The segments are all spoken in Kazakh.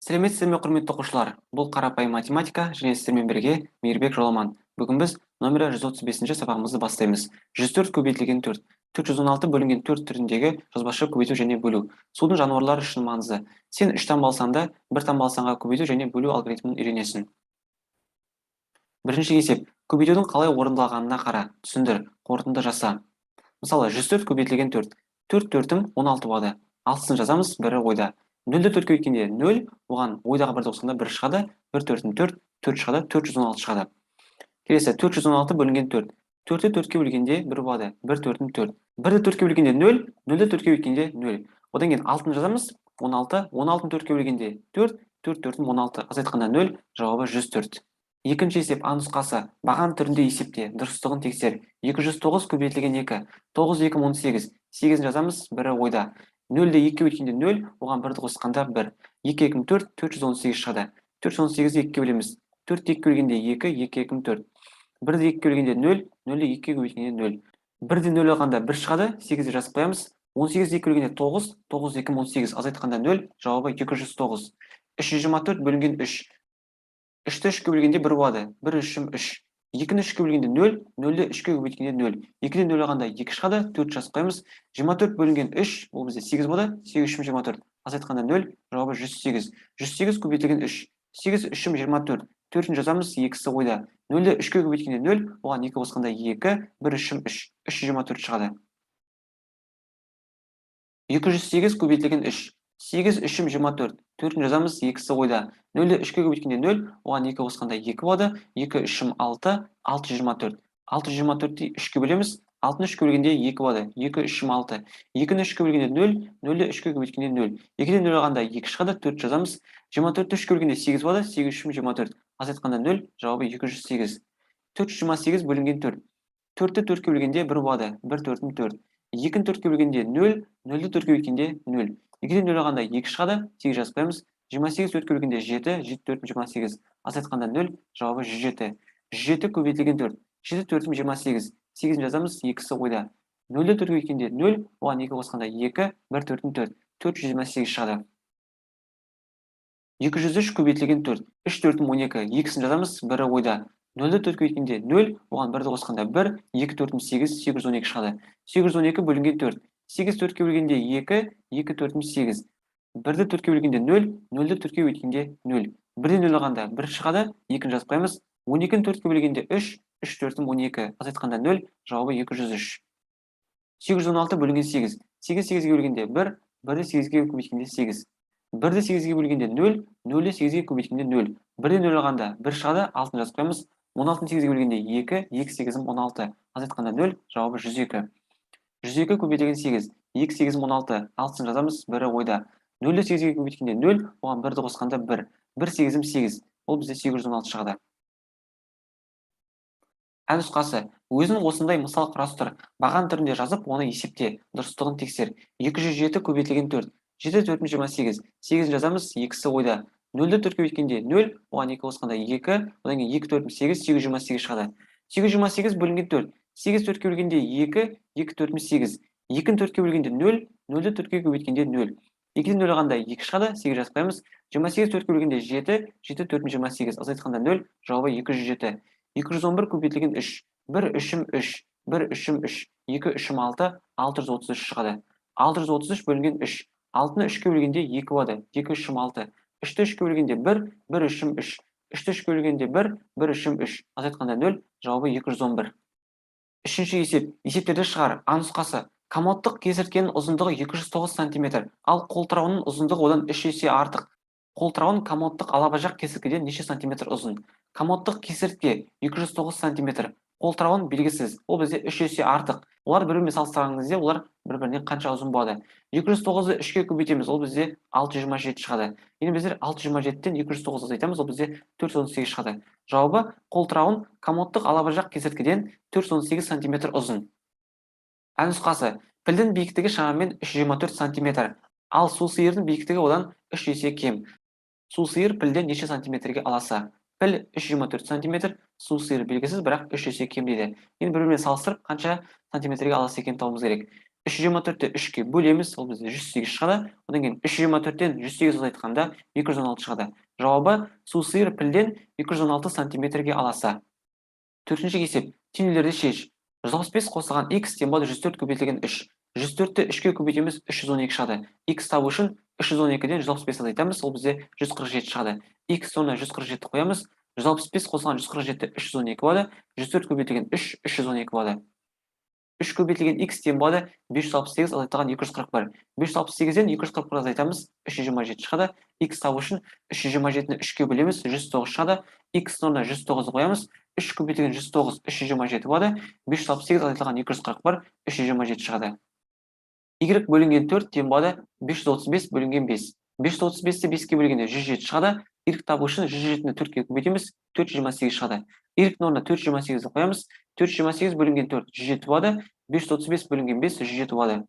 Сәлеметсіздер ме, құрметті оқушылар? Бұл қарапайым математика және сіздермен бірге Мейірбек Жоламан. Бүгін біз номері 135-ші сабағымызды бастаймыз. 104 көбейтілген 4. 416 бөлінген 4 түріндегі жазбаша көбейту және бөлу. Судың жануарлары үшін маңызды. Сен 3 таңбалы санды 1 таңбалы санға көбейту және бөлу алгоритмін үйренесің. Бірінші есеп. Көбейтудің қалай орындалғанына қара. Түсіндір, қорытынды жаса. Мысалы, 104 көбейтілген 4. 4 төртім 16 болады. 6-сын жазамыз, бірі ойда. 0-ді 4-ке өткенде 0, оған ойдағы 1-ді қосқанда 1 шығады, 1 төртін 4, 4 шығады, 416 шығады. Келесі 416 бөлінген 4. 4-ті 4-ке бөлгенде 1 болады, 1 төртін 4. 1-ді 4-ке бөлгенде 0, 0-ді 4-ке өткенде 0. Одан кейін 6-ны жазамыз, 16, 16-ны 4-ке бөлгенде 4, 4 төртін 16. Азайтқанда 0, жауабы 104. Екінші есеп А нұсқасы. Баған түрінде есепте дұрыстығын тексер. 209 көбейтілген 2. 9, 2, 18. 8-ін жазамыз, бірі ойда. 0-ді 2-ке өткенде 0, оған 1-ді қосқанда 1. 2, 2, 4, 418 шығады. 418-ді 2-ке бөлеміз. 4-ті 2-ке бөлгенде 2, 2, 2, 4. 1-ді 2-ке бөлгенде 0, 0-ді 2-ке бөлгенде 0. 1-ді 0 алғанда 1 шығады, 8-ді жазып қоямыз. 18-ді 2-ке бөлгенде 9, 9, 2, 18. Азайтқанда 0, жауабы 209. 324 бөлінген 3. 3-ті 3-ке бөлгенде 1 болады. 1 3-ім 3. 2-ні 3-ке бөлгенде 0, 0-ді 3-ке көбейткенде 0. 2-ден 0 алғанда 2 шығады, 4 жазып қоямыз. 24 бөлінген 3, бұл бізде 8 болады. 8 3-ім 24. Азайтқанда 0, жауабы 108. 108 көбейтілген 3. 8 3-ім 24. 4-ін жазамыз, 2-сі ойда. 0-ді 3-ке көбейткенде 0, оған 2 қосқанда 2, 1 3-ім 3. 324 шығады. 208 көбейтілген 3. 8 3-ім 24. 4-ін жазамыз, 2-сі ойда. 0-ді 3-ке көбейткенде 0, оған 2 қосқанда 2 болады. 2 3-ім 6, 624. 624-ті 3-ке бөлеміз. 6-ны 3-ке бөлгенде 2 болады. 2 3-ім 6. 2-ні 3-ке бөлгенде 0, 0-ді 3-ке көбейткенде 0. 2-ден 0 алғанда 2 шығады, 4 жазамыз. 24-ті 3-ке бөлгенде 8 болады. 8 3-ім 24. Азайтқанда 0, жауабы 208. 428 бөлінген 4. 4-ті 4-ке бөлгенде 1 болады. 1 төртін 4. 2-ні 4-ке бөлгенде 0, 0-ді 4-ке бөлгенде 0. 2-ден 0 алғанда 2 шығады, 8 жазып қоямыз. 28 4-ке бөлгенде 7, 7 4-ім 28. Азайтқанда 0, жауабы 107. 107 көбейтілген 4. 7 4-ім 28. 8-ін жазамыз, 2-сі ойда. 0-ді 4-ке бөлгенде 0, оған 2 қосқанда 2, 1 төртін 4. 428 шығады. 203 көбейтілген 4. 3 4-ім 12. 2-сін жазамыз, бірі ойда. 0-ді 4-ке бөлгенде 0, оған 1-ді қосқанда 1, 2 4-ім 8, 812 шығады. 812 бөлінген 4. 8 4-ке бөлгенде 2, 2 4-ім 8. 1-ді 4-ке бөлгенде 0, 0-ді 4-ке бөлгенде 0. 1-ден 0 алғанда 1 шығады, 2-ні жазып қоямыз. 12-ні 4-ке бөлгенде 3, 3 4-ім 12. Азайтқанда 0, жауабы 203. 816 бөлінген 8. 8 8-ге бөлгенде 1, 1-ді 8-ге көбейткенде 8. 1-ді 8-ге бөлгенде 0, 0-ді 8-ге көбейткенде 0. 1-ден 0 алғанда 1 шығады, 6-ны жазып қоямыз. 16-ны 8-ге бөлгенде 2, 2 8-ім 16. Азайтқанда 0, жауабы 102. 102 көбейтілген 8. 2 8-ім 16. 6-сын жазамыз, бірі ойда. 0-ді 8-ге көбейткенде 0, оған 1-ді қосқанда 1. 1 8-ім 8. Ол бізде 816 шығады. А нұсқасы. Өзің осындай мысал құрастыр. Баған түрінде жазып, оны есепте. Дұрыстығын тексер. 207 көбейтілген 4. 7 4-ім 28. 8-ін жазамыз, 2-сі ойда. 0-ді 4-ке бөлгенде 0, оған 2 қосқанда 2, одан кейін 2 4-ім 8, 828 шығады. 828 бөлінген 4. 8 4-ке бөлгенде 2, 2 4-ім 8. 2-ні 4-ке бөлгенде 0, 0-ді 4-ке көбейткенде 0. 2-ден 0 алғанда 2 шығады, 8 жазып қоямыз. 28 4-ке бөлгенде 7, 7 4-ім 28. Азайтқанда 0, жауабы 207. 211 көбейтілген 3. 1 3-ім 3. 1 3-ім 3. 2 3-ім 6, 633 шығады. 633 бөлінген 3. 6-ны 3-ке бөлгенде 2 болады. 2 3-ім 6. 3-ті 3-ке бөлгенде 1, 1 3-ім 3. 3-ті 3-ке бөлгенде 1, 1 3-ім 3. Азайтқанда 0, жауабы 211. Үшінші есеп. Есептерді шығар. А нұсқасы. Комодтық кесірткенің ұзындығы 209 см, ал қолтырауының ұзындығы одан 3 есе артық. Қолтырауын комодтық алабажақ кесірткеден неше сантиметр ұзын? Комодтық кесіртке 209 см. Қолтырауын белгісіз. Ол бізде 3 есе артық. Олар бір-бірімен салыстырған кезде олар бір-бірінен қанша ұзын болады? 209-ды 3-ке көбейтеміз, ол бізде 627 шығады. Енді біздер 627-тен 209 азайтамыз, ол бізде 418 шығады. Жауабы қолтырауын комодтық алабажақ кесірткеден 418 см ұзын. А нұсқасы. Пілдің биіктігі шамамен 324 см, ал су сиырдың биіктігі одан 3 есе кем. Су сиыр пілден неше сантиметрге аласа? Піл 324 см, су сиыр белгісіз, бірақ 3 есе кем дейді. Енді бір-бірімен салыстырып, қанша сантиметрге аласа екенін табуымыз керек. 324-ті 3-ке бөлеміз, ол бізде 108 шығады. Одан кейін 324-тен 108 азайтқанда 216 шығады. Жауабы су сиыр пілден 216 сантиметрге аласа. Төртінші есеп. Теңдеулерді шеш. 165 қосылған x тең болады 104 көбейтілген 3. 104-ті 3-ке көбейтеміз 312 шығады. X табу үшін 312-ден 165 азайтамыз, ол бізде 147 шығады. X орнына 147 қоямыз. 165 қосылған 147-ті 312 болады. 104 көбейтілген 3 312 болады. 3 көбейтілген x тең болады 568 азайтылған 241. 568-ден 241 азайтамыз, 327 шығады. X табу үшін 327-ні 3-ке бөлеміз, 109 шығады. X орнына 109 қоямыз. 3 көбейтілген 109 327 болады. 568 азайтылған 241 327 шығады. Y бөлінген 4 тең болады 535 бөлінген 5. 535-ті 5-ке бөлгенде 107 шығады. Y табу үшін 107-ні 4-ке көбейтеміз, 428 шығады. Y орнына 428-ді қоямыз. 428 бөлінген 4 107 болады. 535 бөлінген 5 107 болады.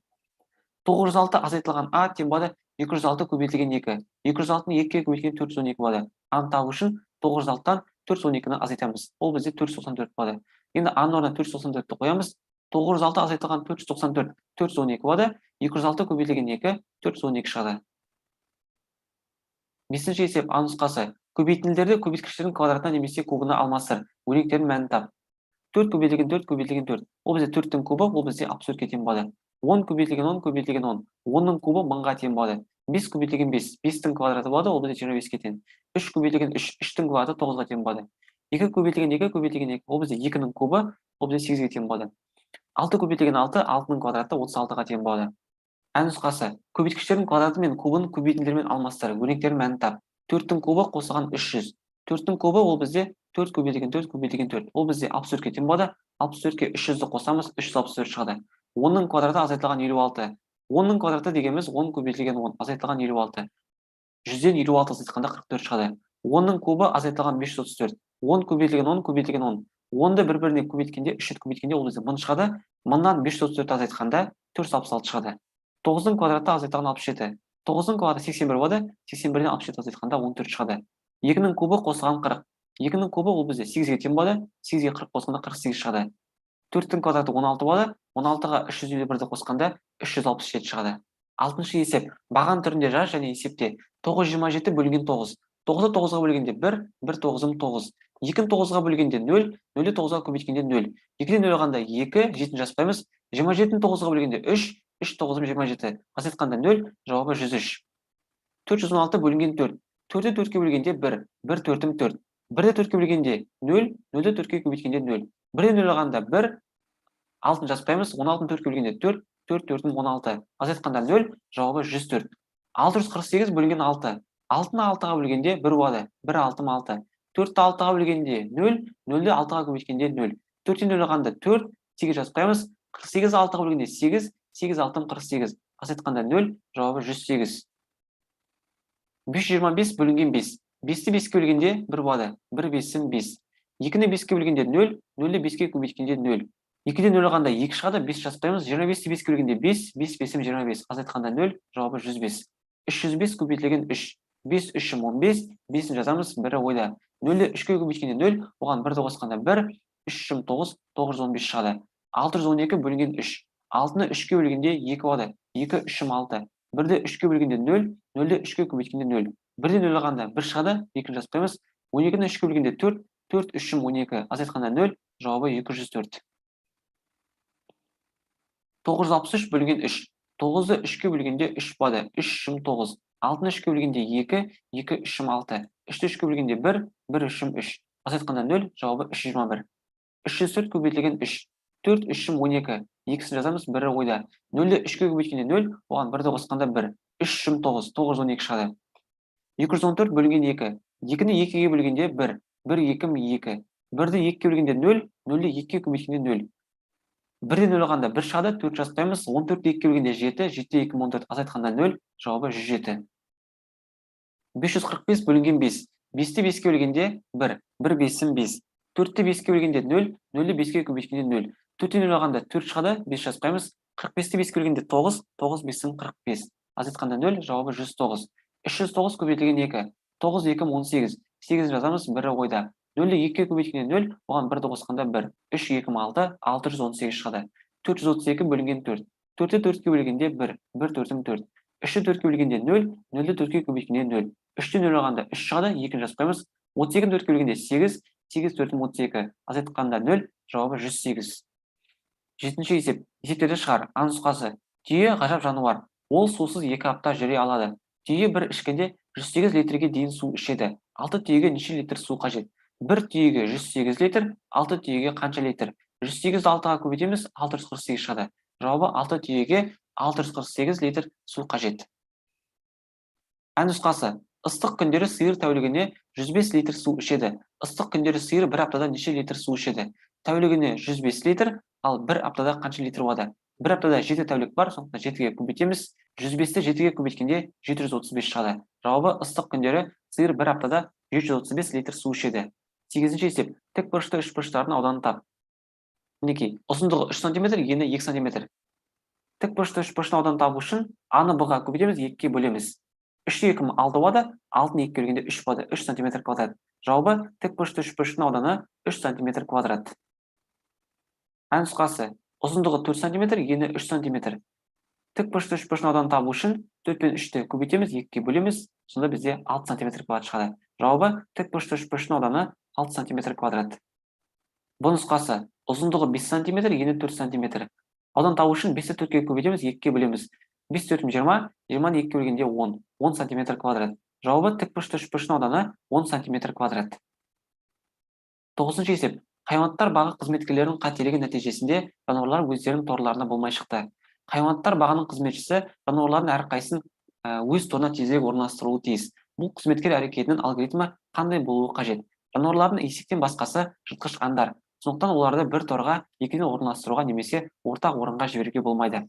906 азайтылған A тең болады 206 көбейтілген 2. 206-ны 2-ке көбейтілген 412 болады. A-ны табу үшін 906-тан 412-ні азайтамыз. Ол бізде 494 болады. Енді A-ның орнына 494-ті қоямыз. 906 азайтылған 494 412 болады. 206 көбейтілген 2 412 шығады. Бесінші есеп А нұсқасы. Көбейтінділерді көбейткіштердің квадратына немесе кубына алмастыр. Өрнектердің мәнін тап. 4 көбейтілген 4 көбейтілген 4. Ол бізде 4-тің кубы, ол бізде 64-ке тең болады. 10 көбейтілген 10 көбейтілген 10. 10-ның кубы 1000-ға тең болады. 5 көбейтілген 5. 5-тің квадраты болады, ол бізде 25-ке тең. 3 көбейтілген 3. 3-тің квадраты 9-ға тең болады. 2 көбейтілген 2 көбейтілген 2. Ол бізде 2-ның кубы, ол бізде 8-ге тең болады. 6 көбейтілген 6. 6-ның квадраты 36-ға тең болады. А нұсқасы. Көбейткіштердің квадраты мен кубын көбейтінділермен алмастыр. Өрнектердің мәнін тап. 4-тің кубы қосылған 300. 4-тің кубы ол бізде 4 көбейтілген 4 көбейтілген 4. Ол бізде 64-ке тең болады. 64-ке 300-ді қосамыз, 364 шығады. 10-ның квадраты азайтылған 56. 10-ның квадраты дегеніміз 10 көбейтілген 10 азайтылған 56. 100-ден 56 азайтқанда 44 шығады. 10-ның кубы азайтылған 534. 10 көбейтілген 10 көбейтілген 10. 10-ды бір-біріне көбейткенде, 3 көбейткенде ол бізде 1000 шығады. 1000-нан 534 азайтқанда 466 шығады. 9-ның квадраты азайтылған 67. 9-ның квадраты 81 болады. 81-ден 67 азайтқанда 14 шығады. 2-нің кубы қосылған 40. 2-нің кубы ол бізде 8-ге тең болады. 8-ге 40 қосқанда 48 шығады. 4-тің квадраты 16 болады. 16-ға 351-ді қосқанда 367 шығады. 6-шы есеп. Баған түрінде жаз және есепте. 927 бөлінген 9. 9-ды 9-ға бөлгенде 1, 1 9-ым 9. 2-ні 9-ға бөлгенде 0, 0-ді 9-ға көбейткенде 0. 2-ден 0 алғанда 2, 7-ні жазбаймыз. 27-ні 9-ға бөлгенде 3, 3 9-ым 27. Азайтқанда 0, жауабы 103. 416 бөлінген 4. 4-ді 4-ке бөлгенде 1, 1 4-ім 4. 1-ді 4-ке бөлгенде 0, 0-ді 4-ке көбейткенде 0. 1-ден 0 алғанда 1, 6-ны жазбаймыз. 16-ны 4-ке бөлгенде 4, 4 4-ім 16. Азайтқанда 0, жауабы 104. 648 бөлінген 6. 6-ны 6-ға бөлгенде 1 болады. 1 6-ым 6. 4-ті 6-ға бөлгенде 0, 0-ді 6-ға көбейткенде 0. 4-тен 0 алғанда 4, 8 жазып қоямыз. 48 6-ға бөлгенде 8, 8 6-ым 48. Азайтқанда 0, жауабы 108. 525 бөлінген 5. 5-ті 5-ке бөлгенде 1 болады. 1 5-ім 5. 2-ні 5-ке бөлгенде 0, 0-ді 5-ке көбейткенде 0. 2-ден 0 алғанда 2 шығады, 5 жазбаймыз. 25-ті 5-ке бөлгенде 5, 5 5-ім 25. Азайтқанда 0, жауабы 105. 305 көбейтілген 3. 5 3-ім 15, 5-ін жазамыз, 1-і ойда. 0-ді 3-ке көбейткенде 0, оған 1-ді қосқанда 1, 3-ім 9, 915 шығады. 612 бөлінген 3. 6-ны 3-ке бөлгенде 2 болады. 2 3-ім 6. 1-ді 3-ке бөлгенде 0, 0-ді 3-ке көбейткенде 0. 1-ден 0 алғанда 1 шығады, 2-ні жазбаймыз. 12-ні 3-ке бөлгенде 4, 4 3-ім 12. Азайтқанда 0, жауабы 204. 963 бөлінген 3. 9-ды 3-ке бөлгенде 3 болады. 3 3-ім 9. 6-ны 3-ке бөлгенде 2, 2 3-ім 6. 3-ті 3-ке бөлгенде 1, 1 3-ім 3. Азайтқанда 0, жауабы 321. 304 көбейтілген 3. 4 3-ім 12. 2-сін жазамыз, 1-і ойда. 0-ді 3-ке көбейткенде 0, оған 1-ді қосқанда 1. 3 3-ім 9, 912 шығады. 214 бөлінген 2. 2-ні 2-ге бөлгенде 1, 1 2-ім 2. 1-ді 2-ке бөлгенде 0, 0-ді 2-ке көбейткенде 0. 1-ден 0 алғанда 1 шығады, 4 жазбаймыз. 14-ді 2-ке бөлгенде 7, 7-де 2 14. Азайтқанда 0, жауабы 107. 545 бөлінген 5. 5-ті 5-ке бөлгенде 1, 1 5-ім 5. 4-ті 5-ке бөлгенде 0, 0-ді 5-ке көбейткенде 0. 4-тен 0 алғанда 4 шығады, 5 жазбаймыз. 45-ті 5-ке бөлгенде 9, 9 5-ім 45. Азайтқанда 0, жауабы 109. 309 көбейтілген 2. 9 2-ім 18. 8 жазамыз, 1-і ойда. 0-ді 2-ке көбейткенде 0, оған 1-ді қосқанда 1. 3 2-ім 6, 618 шығады. 432 бөлінген 4. 4-ті 4-ке бөлгенде 1, 1 4-ің 4. 3-ті 4-ке бөлгенде 0, 0-ді 4-ке көбейткенде 0. 3-тен 0 алғанда 3 шығады, 2-ні жазып қоямыз. 32-ні 4-ке бөлгенде 8, 8 4-ің 32. Азайтқанда 0, жауабы 108. Жетінші есеп. Есептерді шығар. А нұсқасы. Түйе ғажап жануар. Ол сусыз 2 апта жүре алады. Түйе бір ішкенде 108 литрге дейін су ішеді. 6 түйеге неше литр су қажет? Бір түйеге 108 литр, 6 түйеге қанша литр? 108-ді 6-ға көбейтеміз, 648 шығады. Жауабы 6 түйеге 648 литр су қажет. А нұсқасы. Ыстық күндері сиыр тәулігіне 105 литр су ішеді. Ыстық күндері сиыр бір аптада неше литр су ішеді? Тәулігіне 105 литр, ал бір аптада қанша литр болады? Бір аптада 7 тәулік бар, сондықтан 7-ге көбейтеміз. 105-ті 7-ге көбейткенде 735 шығады. Жауабы ыстық күндері сиыр бір аптада 735 литр су ішеді. 8-ші есеп. Тікбұрышты үшбұрыштардың ауданын тап. Мінекей, ұзындығы 3 см, ені 2 см. Тікбұрышты үшбұрыштың ауданын табу үшін А-ны Б-ға көбейтеміз, 2-ге бөлеміз. 3-те 2 6 болады, 6-ны 2-ге бөлгенде 3 болады, 3 см квадрат. Жауабы тікбұрышты үшбұрыштың ауданы 3 см квадрат. А нұсқасы. Ұзындығы 4 см, ені 3 см. Тікбұрышты үшбұрыштың ауданын табу үшін 4 пен 3-ті көбейтеміз, 2-ге бөлеміз, сонда бізде 6 см квадрат шығады. Жауабы тікбұрышты үшбұрыштың ауданы 6 см квадрат. Бұл нұсқасы. Ұзындығы 5 см, ені 4 см. Аудан табу үшін 5-ті 4-ке көбейтеміз, 2-ге бөлеміз. 5 4 20, 20-ны 2-ге бөлгенде 10, 10 см квадрат. Жауабы тікбұрышты үшбұрыштың ауданы 10 см квадрат. 9-ші есеп. Хайуанаттар бағы қызметкерлерінің қателігі нәтижесінде жануарлар өздерінің торларына болмай шықты. Хайуанаттар бағының қызметшісі жануарлардың әрқайсысын өз торына тезірек орналастыруы тиіс. Бұл қызметкер әрекетінің алгоритмі қандай болуы қажет? Жануарлардың есектен басқасы жыртқыш аңдар. Сондықтан оларды бір торға екіден орналастыруға немесе ортақ орынға жіберуге болмайды.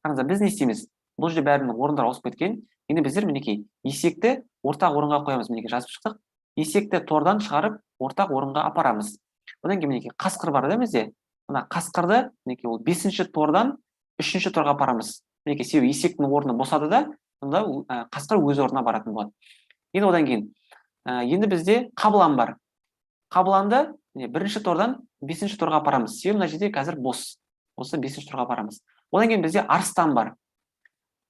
Қараңыздар, біз не істейміз? Бұл жерде бәрінің орындары ауысып кеткен. Енді біздер мінекей есекті ортақ орынға қоямыз. Мінекей жазып шықтық. Есекті тордан шығарып ортақ орынға апарамыз. Одан кейін мінекей қасқыр бар да бізде. Мына қасқырды мінекей ол 5-ші тордан 3-ші торға апарамыз. Мінекей себебі есектің орны босады да, сонда қасқыр өз орнына баратын болады. Енді одан кейін енді бізде қабылан бар. Қабыланды 1-ші тордан 5-ші торға апарамыз. Себебі мына жерде қазір бос. Осы 5-ші торға апарамыз. Одан кейін бізде арыстан бар.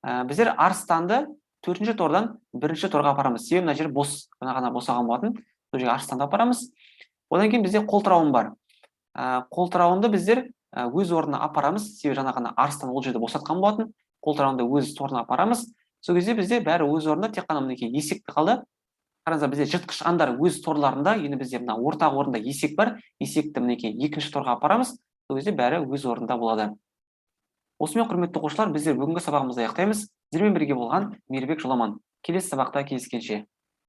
Біздер арыстанды 4-ші тордан 1-ші торға апарамыз. Себебі мына жер бос, ғана босаған болатын. Сол жерге арыстанды апарамыз. Одан кейін бізде қолтырауын бар. Қолтырауынды біздер өз орнына апарамыз. Себебі жаңа ғана арыстан ол жерде босатқан болатын. Қолтырауынды өз торына апарамыз. Сол кезде бізде бәрі өз орнында, тек қана мінекей есекті қалды. Қараңыздар, бізде жыртқыш аңдар өз торларында, енді бізде мына ортақ орында есек бар. Есекті мінекей 2-ші торға апарамыз. Сол кезде бәрі өз орнында болады. Осымен құрметті оқушылар, біздер бүгінгі сабағымызды аяқтаймыз. Сіздермен бірге болған Мейірбек Жоламан. Келесі сабақта кездескенше.